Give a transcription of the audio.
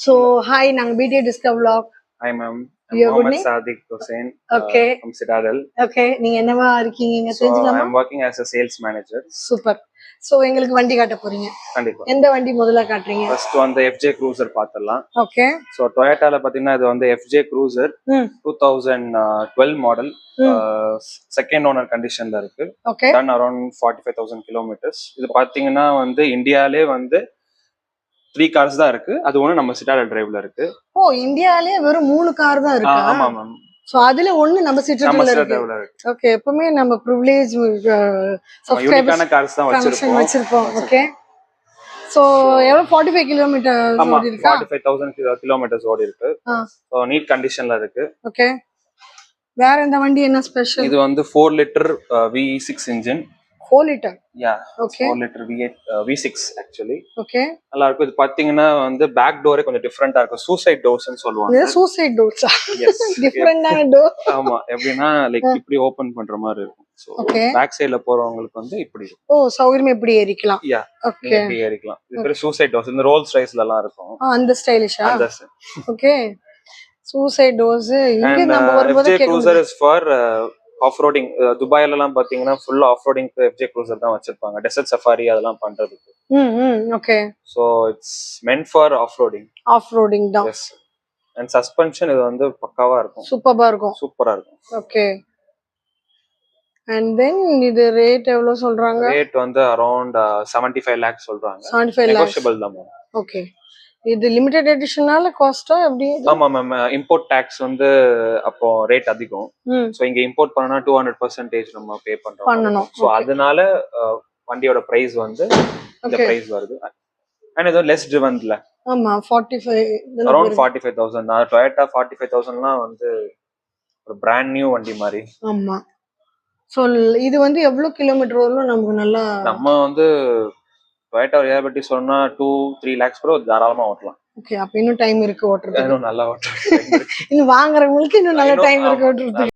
So, hi, நாங்க BTA Discover Vlog. Hi ma'am, I'm Your good Mohammed name? Sadiq Hussain Okay. from Citadel. Okay, நீங்க என்னவா இருக்கீங்க So தெரிஞ்சுக்கலாமா? I'm working as a sales manager. Super. So எங்களுக்கு வண்டி காட்ட போறீங்க. கண்டிப்பா. எந்த வண்டி முதல்ல காட்டுறீங்க? ஃபர்ஸ்ட் வந்து FJ Cruiser பார்த்தலாம். ஓகே. So Toyotaல பாத்தீங்கன்னா இது வந்து FJ Cruiser 2012 model second owner கண்டிஷன்ல இருக்கு. ஓகே. Done around 45,000 kilometers. இது பாத்தீங்கன்னா வந்து இந்தியாலே வந்து 3 கார்ஸ் தான் இருக்கு. அது ஒண்ணு நம்ம சிட்டாடல் டிரைவ்ல இருக்கு. ஓ, இந்தியாலயே வெறும் 3 கார் தான் இருக்கா? ஆமா மேம். சோ அதுல ஒண்ணு நம்ம சிட்டாடல்ல இருக்கு. ஓகே, எப்பவுமே நம்ம பிரிவிலேஜ் யூனிக்கான கார்ஸ் தான் வச்சிருப்போம். ஓகே. சோ எவ்வளவு 45 கிலோமீட்டர் ஓடி இருக்கா? 45,000 kilometers ஓடி இருக்கு. சோ நீட் கண்டிஷன்ல இருக்கு. ஓகே. வேற இந்த வண்டி என்ன ஸ்பெஷல்? இது வந்து 4 litre V6 engine. 4 litre. Yeah. Okay. 4 litre V8 V6 actually. Okay. நல்லா இருக்கு. இது பாத்தீங்கன்னா வந்து பேக் டோரே கொஞ்சம் டிஃபரண்டா இருக்கும். சூசைட் டோர்ஸ்னு சொல்லுவாங்க. இது சூசைட் டோர்ஸா? எஸ். டிஃபரண்டான டோர். ஆமா. எப்படின்னா லைக் இப்படி ஓபன் பண்ற மாதிரி இருக்கும். சோ பேக் சைடுல போறவங்களுக்கு வந்து இப்படி இருக்கும். ஓ, சௌகரியமா இப்படி ஏறிக்கலாம். யா. ஓகே. இப்படி ஏறிக்கலாம். இது பேரு சூசைட் டோர்ஸ். இந்த ரோல்ஸ் ரைஸ்ல எல்லாம் இருக்கும். அந்த ஸ்டைலிஷா? அந்த ஓகே. சூசைட் டோர்ஸ் இங்க நம்ம வரும்போது FJ Cruiser is for off-roading. துபாயில எல்லாம் பாத்தீங்கன்னா ஃபுல் ஆஃப்ரோடிங் FJ Cruiser தான் வச்சிருப்பாங்க. டெசர்ட் சஃபாரி அதெல்லாம் பண்றதுக்கு. Okay. So it's meant for off-roading. Off-roading தான். எஸ். அண்ட் சஸ்பென்ஷன் இது வந்து பக்காவா இருக்கும். சூப்பரா இருக்கும். சூப்பரா இருக்கும். ஓகே. அண்ட் தென் இது ரேட் எவ்வளவு சொல்றாங்க? ரேட் வந்து அரௌண்ட் 75 lakhs சொல்றாங்க. 75 lakhs. நெகோஷியபிள் தான் மேம். ஓகே. இது லிமிடெட் எடிஷனால காஸ்டா எப்படி? ஆமா மேம். இம்போர்ட் டாக்ஸ் வந்து அப்போ ரேட் அதிகம். சோ இங்க இம்போர்ட் பண்ணனா 200% நம்ம பே பண்றோம். சோ அதனால வண்டியோட பிரைஸ் வந்து இந்த பிரைஸ் வருது. அண்ட் இது லெஸ் ட்ரிவன் இல்ல. ஆமா 45 அரௌண்ட் 45,000 தான். Toyota 45,000லாம் வந்து ஒரு பிராண்ட் நியூ வண்டி மாதிரி. ஆமா. சோ இது வந்து எவ்வளவு கிலோமீட்டர் வரணும் நமக்கு நல்லா? நம்ம வந்து Toyota ரிலையபிலிட்டி சொன்னா 2-3 lakhs கூட தாராளமா ஓட்டலாம். ஓகே, அப்ப இன்னும் டைம் இருக்கு ஓட்டுறதுக்கு. இன்னும் நல்லா ஓட்டுறதுக்கு. இன்னும் வாங்குறவங்களுக்கு இன்னும் நல்ல டைம் இருக்கு ஓட்டுறதுக்கு.